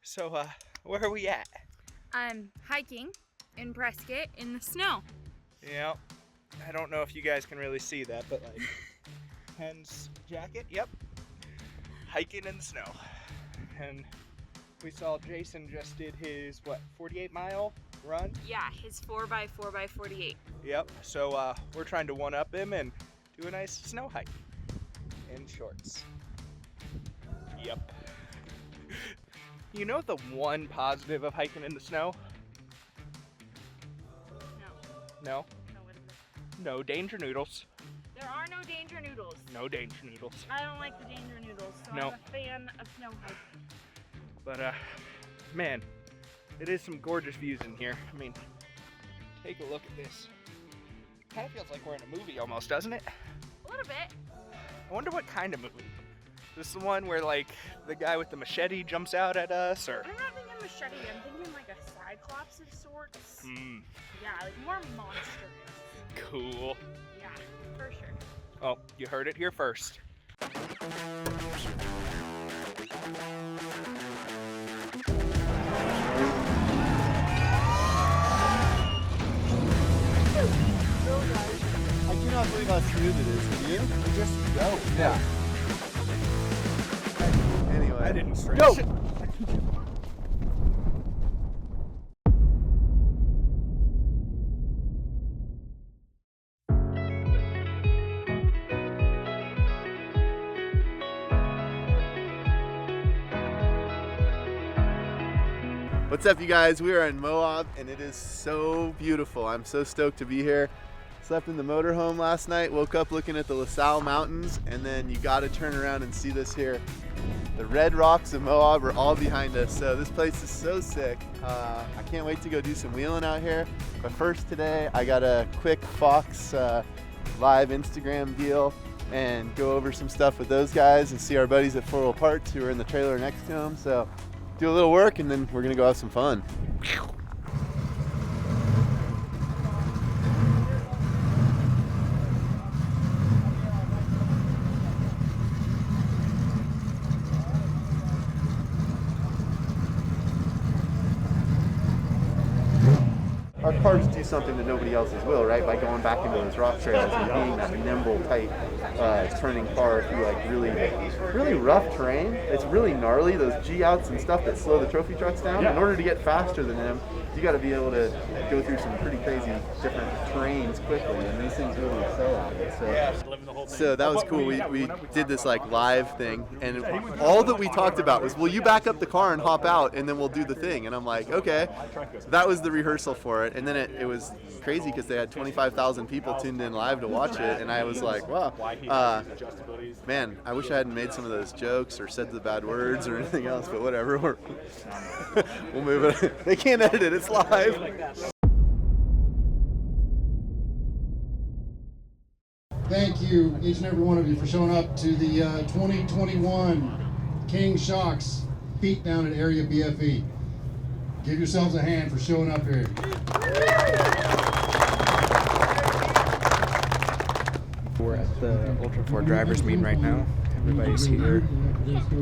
So, where are we at? I'm hiking in Prescott in the snow. Yeah, I don't know if you guys can really see that, but like, Ken's jacket, yep. Hiking in the snow. And we saw Jason just did his, 48-mile run? Yeah, his 4x4x48. Yep, so we're trying to one-up him and do a nice snow hike in shorts. Yep. You know the one positive of hiking in the snow? No. No? No, what is it? No danger noodles. There are no danger noodles. No danger noodles. I don't like the danger noodles, so No. I'm a fan of snow hiking. But, man, it is some gorgeous views in here. I mean, take a look at this. Kind of feels like we're in a movie almost, doesn't it? A little bit. I wonder what kind of movie. This is the one where, like, the guy with the machete jumps out at us, or? I'm not thinking machete, I'm thinking like a cyclops of sorts. Yeah, like more monstrous. Cool. Yeah, for sure. Oh, you heard it here first. I do not believe how smooth it is. Can you? You just go. Yeah. Anyway. I didn't stretch. Go! What's up, you guys? We are in Moab and it is so beautiful. I'm so stoked to be here. Slept in the motorhome last night, woke up looking at the LaSalle Mountains, and then you gotta turn around and see this here. The red rocks of Moab are all behind us, so this place is so sick. I can't wait to go do some wheeling out here. But first today, I got a quick Fox live Instagram deal and go over some stuff with those guys and see our buddies at 4 Wheel Parts who are in the trailer next to them. So do a little work and then we're gonna go have some fun. Our cars do something that nobody else's will, right? By going back into those rock trails and being that nimble, tight, turning car through like really rough terrain. It's really gnarly. Those G-outs and stuff that slow the trophy trucks down. In order to get faster than them, you got to be able to go through some pretty crazy different terrains quickly, and these things really excel at it. So that was cool. We did this like live thing, and all that we talked about was, will you back up the car and hop out, and then we'll do the thing. And I'm like, okay. That was the rehearsal for it, and then it was crazy because they had 25,000 people tuned in live to watch it, and I was like, wow, man, I wish I hadn't made some of those jokes or said the bad words or anything else, but whatever. We'll move it. They can't edit it. It's live. Thank you, each and every one of you, for showing up to the 2021 King Shocks beatdown at Area BFE. Give yourselves a hand for showing up here. We're at the Ultra4 drivers meeting right now. Everybody's here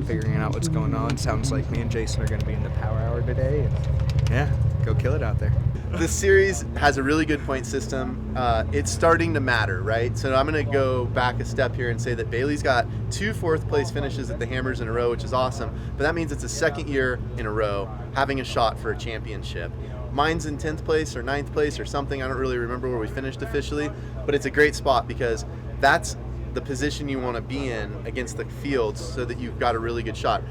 figuring out what's going on. Sounds like me and Jason are going to be in the power hour today. And yeah, go kill it out there. This series has a really good point system. It's starting to matter, right? So I'm going to go back a step here and say that Bailey's got 2 fourth place finishes at the Hammers in a row, which is awesome. But that means it's a second year in a row having a shot for a championship. Mine's in 10th place or 9th place or something. I don't really remember where we finished officially, but it's a great spot because that's the position you want to be in against the fields so that you've got a really good shot.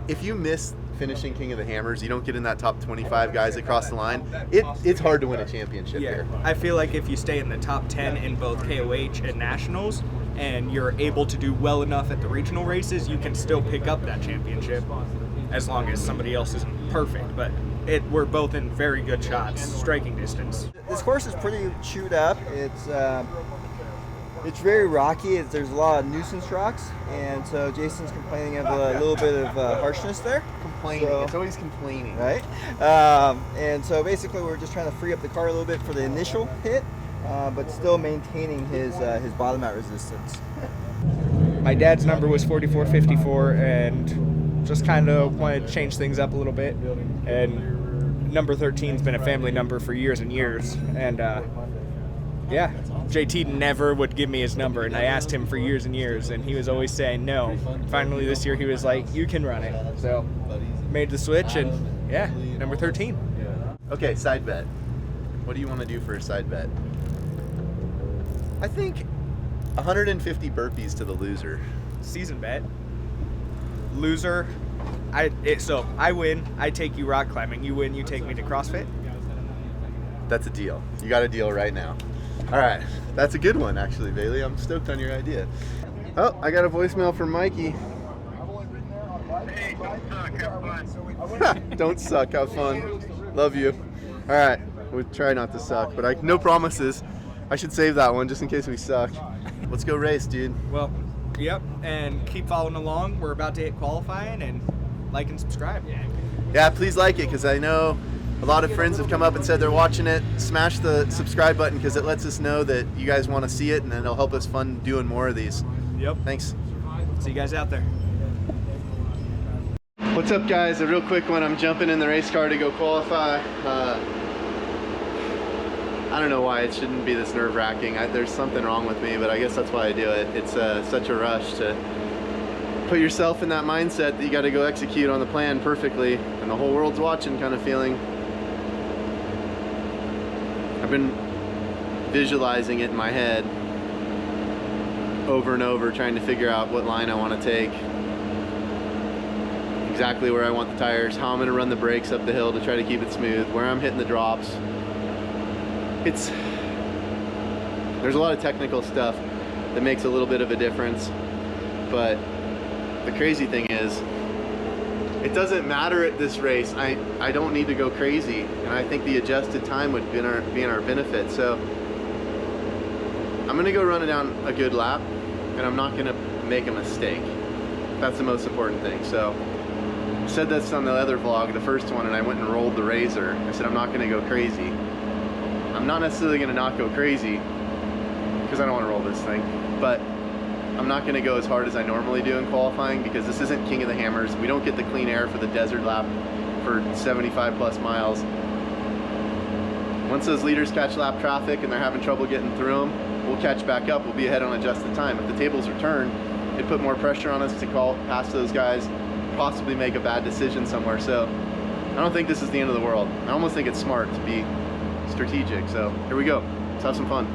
If you miss finishing King of the Hammers, you don't get in that top 25 guys across the line, it's hard to win a championship here. I feel like if you stay in the top 10 in both KOH and Nationals and you're able to do well enough at the regional races, you can still pick up that championship as long as somebody else isn't perfect. But we're both in very good shots, striking distance. This course is pretty chewed up. It's very rocky. There's a lot of nuisance rocks, and so Jason's complaining of a little bit of harshness there. Complaining. It's always complaining. Right? And so basically we're just trying to free up the car a little bit for the initial hit, but still maintaining his bottom out resistance. My dad's number was 4454, and just kind of wanted to change things up a little bit. And number 13's been a family number for years and years. And yeah, JT never would give me his number, and I asked him for years and years, and he was always saying no. Finally this year he was like, you can run it. So made the switch, and yeah, number 13. Okay, side bet. What do you want to do for a side bet? I think 150 burpees to the loser. Season bet. Loser. So I win, I take you rock climbing. You win, you take me to CrossFit. That's a deal. You got a deal right now. All right, that's a good one actually, Bailey. I'm stoked on your idea. Oh, I got a voicemail from Mikey. Hey, don't suck, have fun. Don't suck, have fun. Love you. All right, we'll try not to suck, but no promises. I should save that one just in case we suck. Let's go race, dude. Well, yep, and keep following along. We're about to hit qualifying, and like and subscribe. Yeah, please like it, because I know a lot of friends have come up and said they're watching it. Smash the subscribe button, because it lets us know that you guys want to see it, and it'll help us fund doing more of these. Yep. Thanks. See you guys out there. What's up, guys? A real quick one. I'm jumping in the race car to go qualify. I don't know why it shouldn't be this nerve-wracking. There's something wrong with me, but I guess that's why I do it. It's such a rush to put yourself in that mindset that you got to go execute on the plan perfectly, and the whole world's watching kind of feeling. I've been visualizing it in my head over and over, trying to figure out what line I want to take, exactly where I want the tires, how I'm going to run the brakes up the hill to try to keep it smooth, where I'm hitting the drops. There's a lot of technical stuff that makes a little bit of a difference, but the crazy thing is, it doesn't matter at this race. I don't need to go crazy, and I think the adjusted time would be in our benefit. So I'm going to go run it down a good lap, and I'm not going to make a mistake. That's the most important thing. So I said this on the other vlog, the first one, and I went and rolled the razor. I said I'm not going to go crazy. I'm not necessarily going to not go crazy, because I don't want to roll this thing, but I'm not going to go as hard as I normally do in qualifying, because this isn't King of the Hammers. We don't get the clean air for the desert lap for 75 plus miles. Once those leaders catch lap traffic and they're having trouble getting through them, we'll catch back up. We'll be ahead on adjusted time. If the tables are turned, it put more pressure on us to call past those guys, possibly make a bad decision somewhere. So I don't think this is the end of the world. I almost think it's smart to be strategic. So here we go. Let's have some fun.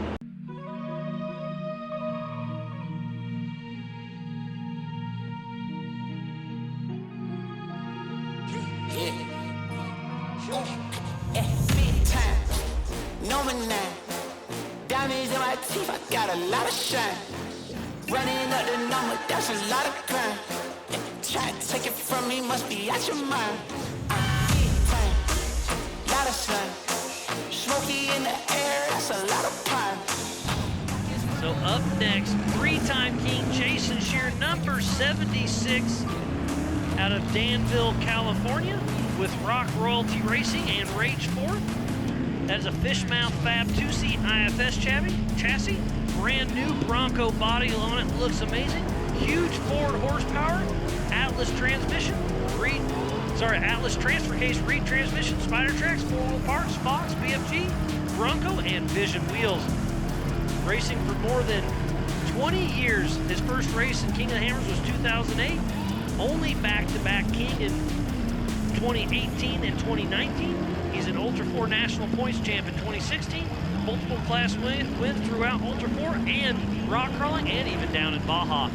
Got a lot of shine. Running up the number, that's a lot of crime. Try to take it from me, must be out your mind. Lot of slime. Smoky in the air, that's a lot of pine. So up next, three-time king Jason Scherer, number 76, out of Danville, California, with ULTRA4 Racing and Rage 4. That is a Fishmouth Fab 2C IFS chassis. Brand new Bronco body on it, looks amazing. Huge Ford horsepower, Atlas transmission, Atlas transfer case, Reed transmission, Spider Tracks, 4-wheel parts, Fox, BFG, Bronco, and Vision wheels. Racing for more than 20 years. His first race in King of the Hammers was 2008. Only back-to-back king in 2018 and 2019. He's an Ultra4 National Points champ in 2016. Multiple class wins throughout Ultra4 and rock crawling, and even down in Baja.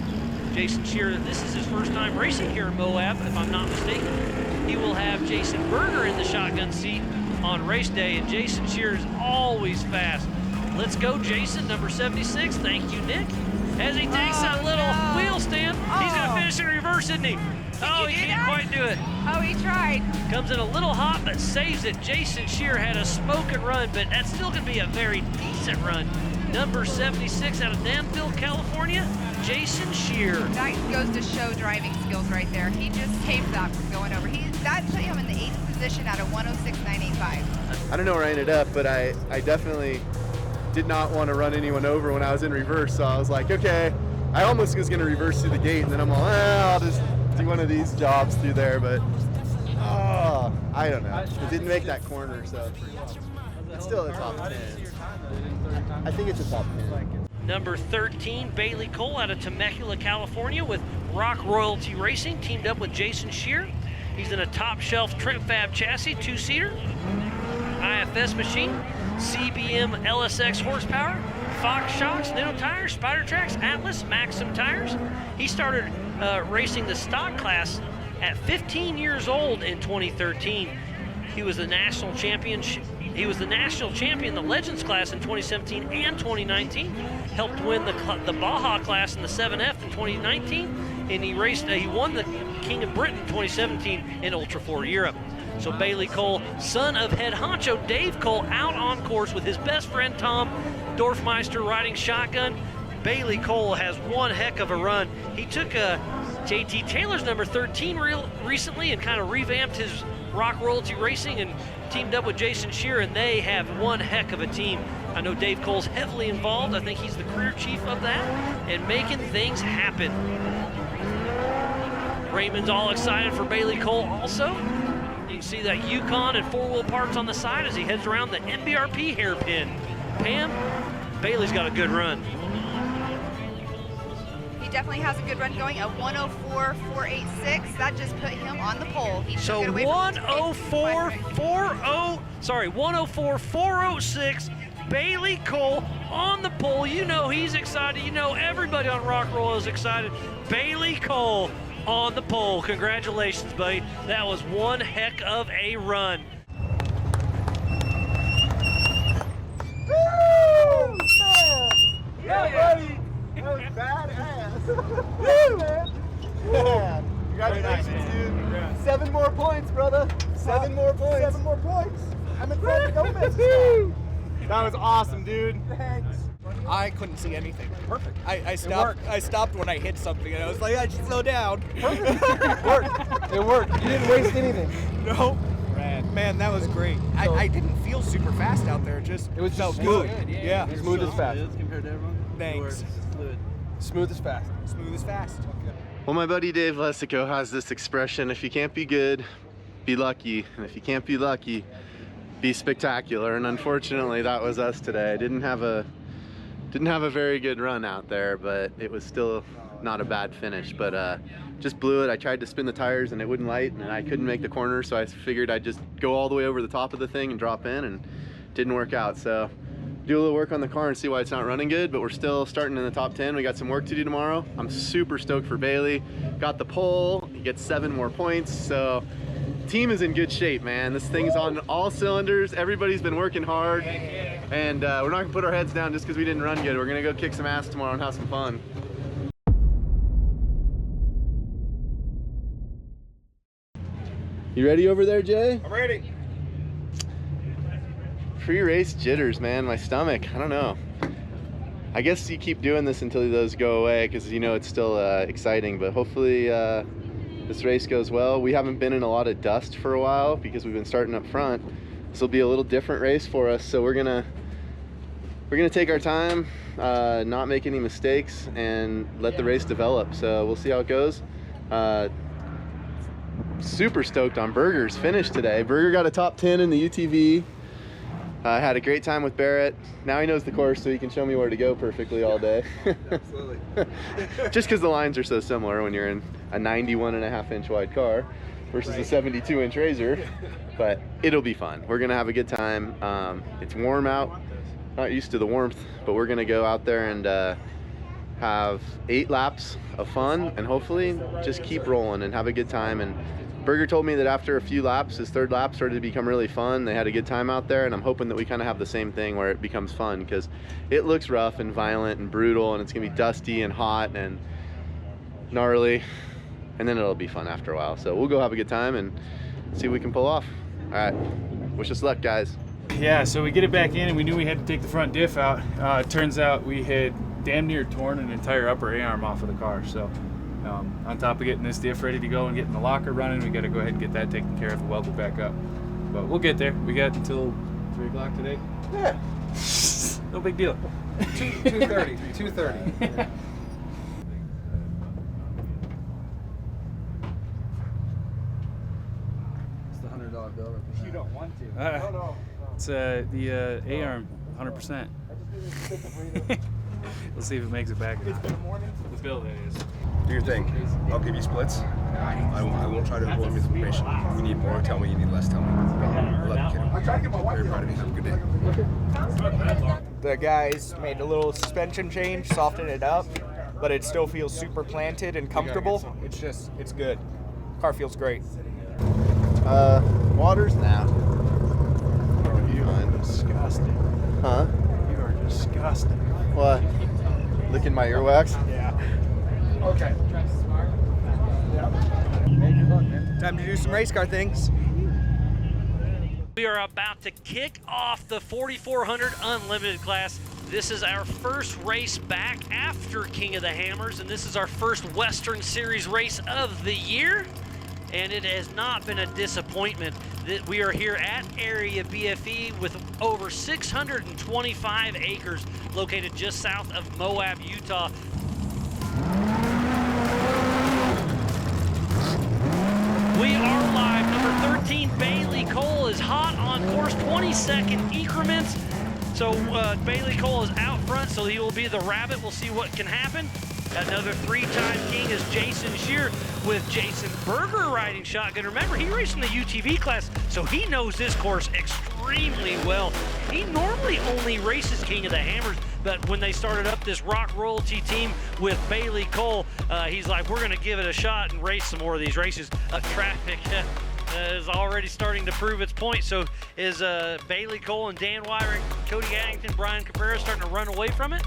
Jason Scherer, this is his first time racing here in Moab, if I'm not mistaken. He will have Jason Berger in the shotgun seat on race day, and Jason Scherer is always fast. Let's go, Jason, number 76. Thank you, Nick. As he takes that little wheel stand, he's going to finish in reverse, isn't he? Oh, he can't quite do it. Oh, he tried. Comes in a little hot, but saves it. Jason Scherer had a smoking run, but that's still going to be a very decent run. Number 76 out of Danville, California, Jason Scherer. That goes to show driving skills right there. He just saved that from going over. That put him in the 8th position out of 106.985. I don't know where I ended up, but I definitely did not want to run anyone over when I was in reverse. So I was like, okay, I almost was going to reverse through the gate, and then I'm all, I'll just do one of these jobs through there, but I don't know. It didn't make that corner, so it's still a top 10. I think it's a top 10. Number 13, Bailey Cole out of Temecula, California with Rock Royalty Racing, teamed up with Jason Scherer. He's in a top shelf Trent Fab chassis, 2-seater, IFS machine, CBM LSX horsepower, Fox shocks, Nitto tires, Spider Tracks, Atlas, Maxim tires. He started racing the stock class at 15 years old in 2013. He was the national champion. He was the national champion, the Legends class in 2017 and 2019. Helped win the Baja class in the 7F in 2019, and he won the King of Britain 2017 in Ultra4 Europe. So Bailey Cole, son of head honcho Dave Cole, out on course with his best friend Tom Dorfmeister riding shotgun. Bailey Cole has one heck of a run. He took JT Taylor's number 13 recently and kind of revamped his Rock Royalty Racing and teamed up with Jason Scherer, and they have one heck of a team. I know Dave Cole's heavily involved. I think he's the career chief of that and making things happen. Raymond's all excited for Bailey Cole also. You can see that Yukon and four-wheel parts on the side as he heads around the MBRP hairpin. Pam, Bailey's got a good run. He definitely has a good run going, a 104.486. That just put him on the pole. He So 104.406, Bailey Cole on the pole. You know he's excited. You know everybody on Rock Roll is excited. Bailey Cole on the pole. Congratulations, buddy. That was one heck of a run. Woo! Yeah, buddy! That was badass! Woo, man! Yeah. Congratulations, dude. 7 more points, brother. 7 more points. 7 more points. I'm in front of Gomez. That was awesome, dude. Thanks. I couldn't see anything. Perfect. I stopped when I hit something, and I was like, I should slow down. Perfect. It worked. It worked. You didn't waste anything. No. Man, that was great. I didn't feel super fast out there. It was felt good. Yeah. Smooth as fast. Compared to everyone. Thanks. Smooth as fast. Smooth as fast. Well, my buddy Dave Lesico has this expression: if you can't be good, be lucky, and if you can't be lucky, be spectacular. And unfortunately, that was us today. I didn't have a very good run out there, but it was still not a bad finish. But just blew it. I tried to spin the tires and it wouldn't light, and I couldn't make the corner, so I figured I'd just go all the way over the top of the thing and drop in, and it didn't work out. So do a little work on the car and see why it's not running good, but we're still starting in the top 10. We got some work to do tomorrow. I'm super stoked for Bailey. Got the pole. He gets 7 more points. So team is in good shape, man. This thing's on all cylinders. Everybody's been working hard, and we're not gonna put our heads down just because we didn't run good. We're gonna go kick some ass tomorrow and have some fun. You ready over there, Jay? I'm ready. Pre-race jitters, man. My stomach, I don't know. I guess you keep doing this until those go away, because you know it's still exciting, but hopefully this race goes well. We haven't been in a lot of dust for a while because we've been starting up front. This will be a little different race for us, so we're gonna take our time, not make any mistakes, and let the race develop. So we'll see how it goes. Super stoked on Berger's finish today. Berger got a top 10 in the UTV. I had a great time with Barrett. Now he knows the course, so he can show me where to go perfectly all day. Absolutely. Just because the lines are so similar when you're in a 91.5-inch wide car versus a 72-inch Razor, but it'll be fun. We're gonna have a good time. It's warm out, not used to the warmth, but we're gonna go out there and have 8 laps of fun and hopefully just keep rolling and have a good time. And Berger told me that after a few laps, his 3rd lap started to become really fun. They had a good time out there, and I'm hoping that we kind of have the same thing where it becomes fun, because it looks rough and violent and brutal, and it's gonna be dusty and hot and gnarly, and then it'll be fun after a while. So we'll go have a good time and see what we can pull off. All right, wish us luck, guys. Yeah, so we get it back in, and we knew we had to take the front diff out. It turns out we had damn near torn an entire upper A-arm off of the car. So on top of getting this diff ready to go and getting the locker running, we got to go ahead and get that taken care of and weld it back up. But we'll get there. We got until 3 o'clock today. Yeah. No big deal. 2:30. 2:30. You don't want to. It's the A-arm, 100%. We'll see if it makes it back. The bill, that is. Do your thing. I'll give you splits. I won't try to avoid misinformation. If you need more, tell me. You need less, tell me. I love you, kid. Very proud of you. Have a good day. The guys made a little suspension change, softened it up, but it still feels super planted and comfortable. It's good. Car feels great. Waters now. You are disgusting. Huh? You are disgusting. What? Licking my earwax? Yeah. Okay. Time to do some race car things. We are about to kick off the 4400 Unlimited class. This is our first race back after King of the Hammers, and this is our first Western Series race of the year. And it has not been a disappointment. That we are here at Area BFE with over 625 acres located just south of Moab, Utah. We are live. Number 13, Bailey Cole is hot on course, 20-second increments. So Bailey Cole is out front, so he will be the rabbit. We'll see what can happen. Another three-time king is Jason Scherer with Jason Berger riding shotgun. Remember, he raced in the UTV class, so he knows this course extremely well. He normally only races King of the Hammers, but when they started up this Rock Royalty team with Bailey Cole, he's like, we're going to give it a shot and race some more of these races. Traffic is already starting to prove its point. So is Bailey Cole and Dan Wyrick, Cody Addington, Brian Cabrera starting to run away from it?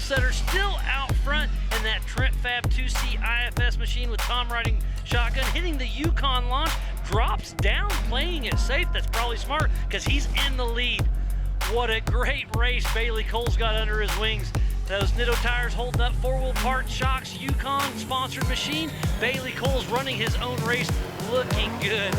Setter still out front in that Trent Fab 2C IFS machine with Tom riding shotgun, hitting the Yukon launch, drops down, playing it safe. That's probably smart because he's in the lead. What a great race Bailey Cole's got under his wings. Those Nitto tires holding up, four-wheel parts, shocks, Yukon sponsored machine. Bailey Cole's running his own race, looking good.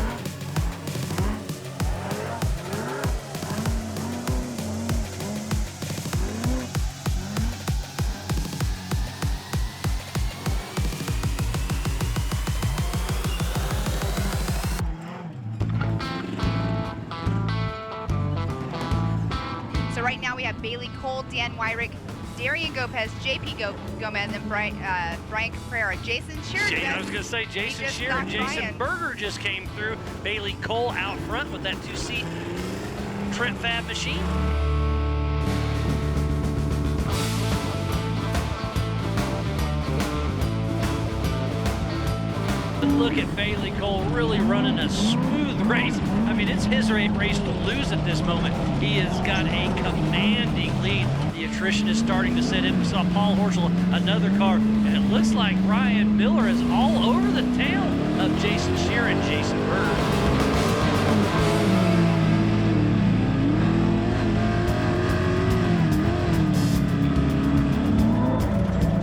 Right now we have Bailey Cole, Dan Wyrick, Darian Gomez, JP Gomez, and Brian Cabrera. Jason Scherer. I was going to say Jason Scherer and Jason Berger just came through. Bailey Cole out front with that 2C Trent Fab machine. Look at Bailey Cole really running a smooth race. I mean, it's his race to lose at this moment. He has got a commanding lead. The attrition is starting to set in. We saw Paul Horschel, another car, and it looks like Ryan Miller is all over the tail of Jason Scherer and Jason Berger.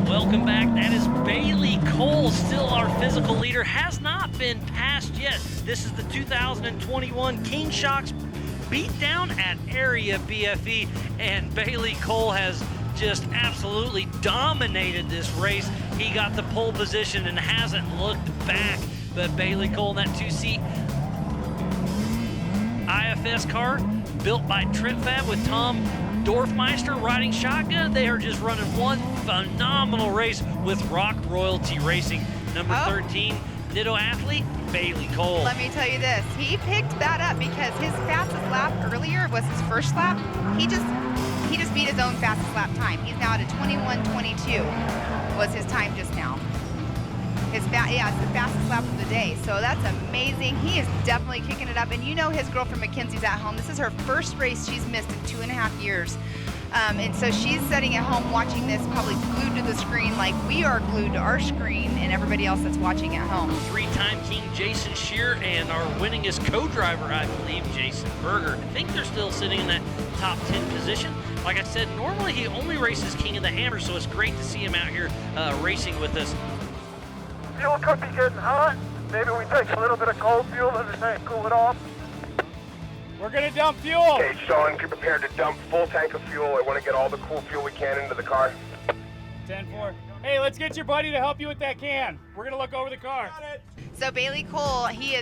Welcome back. That is Bailey Cole, still our physical leader, has not been passed yet. This is the 2021 King Shocks beatdown at Area BFE, and Bailey Cole has just absolutely dominated this race. He got the pole position and hasn't looked back, but Bailey Cole in that 2C IFS car built by Trent Fab with Tom Dorfmeister riding shotgun. They are just running one phenomenal race with Rock Royalty Racing. Number 13, Nitto athlete, Bailey Cole. Let me tell you this, he picked that up because his fastest lap earlier was his first lap. He just beat his own fastest lap time. He's now at a 21:22 was his time just now. It's the fastest lap of the day, so that's amazing. He is definitely kicking it up, and you know his girlfriend Mackenzie's at home. This is her first race she's missed in 2.5 years. And so she's sitting at home watching this, probably glued to the screen like we are glued to our screen and everybody else that's watching at home. Three-time king Jason Scherer and our winningest co-driver, I believe, Jason Berger. I think they're still sitting in that top 10 position. Like I said, normally he only races King of the Hammer, so it's great to see him out here racing with us. Fuel could be getting hot. Maybe we take a little bit of cold fuel in the tank, cool it off. We're gonna dump fuel. Okay, Sean, be prepared to dump full tank of fuel. I want to get all the cool fuel we can into the car. 10-4. Hey, let's get your buddy to help you with that can. We're gonna look over the car. Got it. So Bailey Cole, he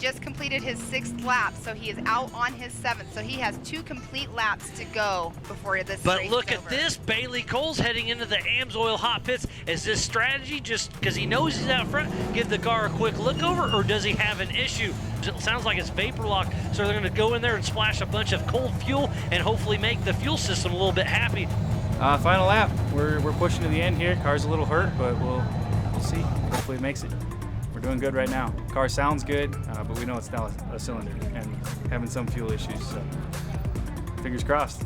just completed his 6th lap, so he is out on his 7th. So he has 2 complete laps to go before this race But look is at over. this, Bailey Cole's heading into the AMSOIL hot pits. Is this strategy just because he knows he's out front, give the car a quick look over, or does he have an issue? It sounds like it's vapor lock, so they're gonna go in there and splash a bunch of cold fuel and hopefully make the fuel system a little bit happy. Final lap. We're pushing to the end here. Car's a little hurt, but we'll see. Hopefully it makes it. We're doing good right now. Car sounds good, but we know it's now a cylinder and having some fuel issues, so fingers crossed.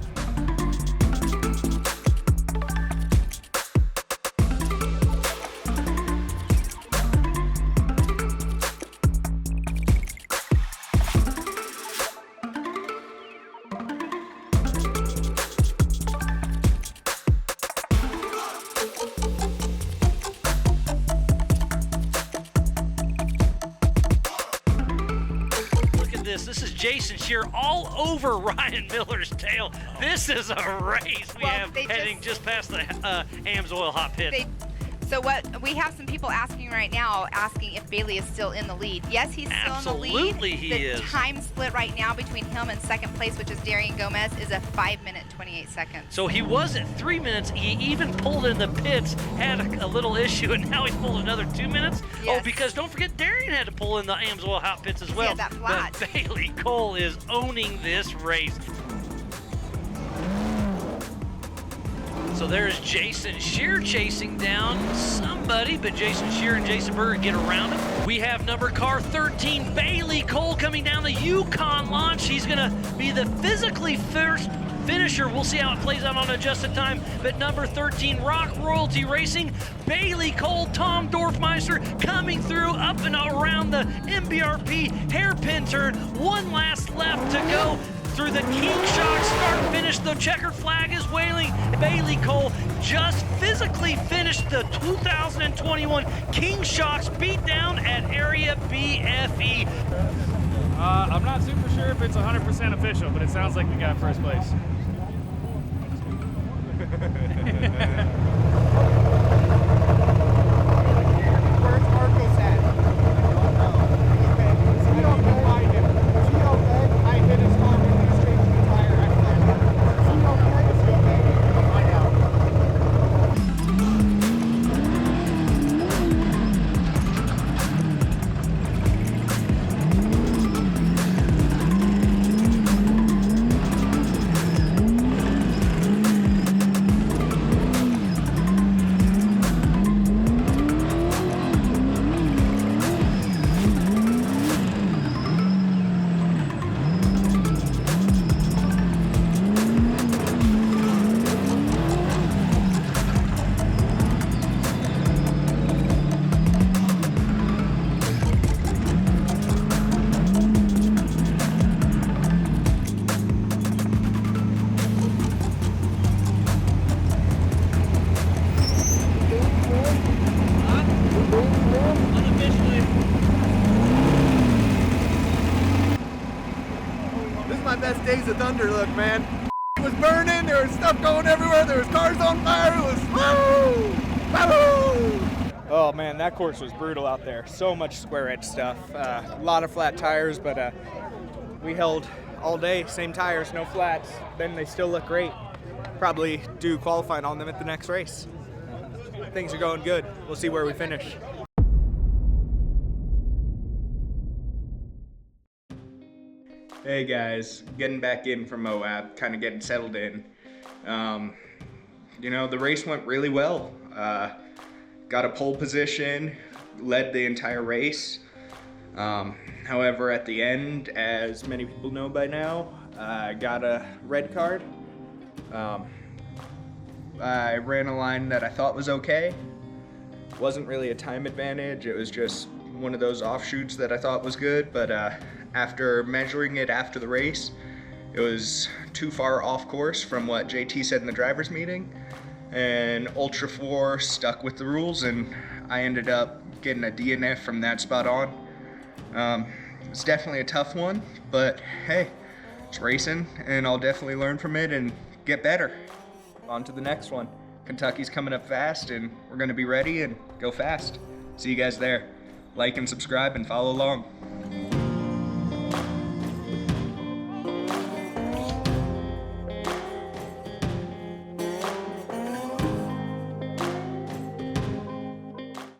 This is Jason Scherer all over Ryan Miller's tail. This is a race we have heading just past the AMSOIL hot pits. So we have some people asking right now, asking if Bailey is still in the lead. Yes, he's still in the lead. Absolutely he the is. Time split right now between him and 2nd place, which is Darian Gomez, is a 5-minute 28 seconds. So he was at 3 minutes. He even pulled in the pits, had a little issue, and now he's pulled another 2 minutes. Yes. Oh, because don't forget, Darian had to pull in the AMSOIL hot pits as well. Yeah, that flat. But Bailey Cole is owning this race. So there's Jason Scherer chasing down somebody, but Jason Scherer and Jason Berger get around him. We have number car 13, Bailey Cole, coming down the Yukon launch. He's gonna be the physically first finisher. We'll see how it plays out on adjusted time. But number 13, Rock Royalty Racing, Bailey Cole, Tom Dorfmeister coming through up and around the MBRP hairpin turn. One last left to go through the King Shock start finish. The checkered flag is waving. Bailey Cole just physically finished the 2021 King Shocks beatdown at Area BFE. I'm not super sure if it's 100% official, but it sounds like we got first place. Where's Marcos at? Is he okay? Is he okay? I hit his car when he was changing the tire. Is he okay? Is he okay? Find out. Days of Thunder look, man. It was burning, there was stuff going everywhere, there was cars on fire, it was woo! Woo! Oh man, that course was brutal out there. So much square edge stuff. A lot of flat tires, but we held all day, same tires, no flats. Then they still look great. Probably do qualifying on them at the next race. Things are going good. We'll see where we finish. Hey guys, getting back in from Moab, kind of getting settled in. You know, the race went really well. Got a pole position, led the entire race. However, at the end, as many people know by now, got a red card I ran a line that I thought was okay. Wasn't really a time advantage, it was just one of those offshoots that I thought was good, but after measuring it after the race, it was too far off course from what JT said in the driver's meeting, and Ultra4 stuck with the rules, and I ended up getting a DNF from that spot on. It's definitely a tough one, but hey, it's racing, and I'll definitely learn from it and get better. On to the next one. Kentucky's coming up fast, and we're going to be ready and go fast. See you guys there. Like and subscribe and follow along.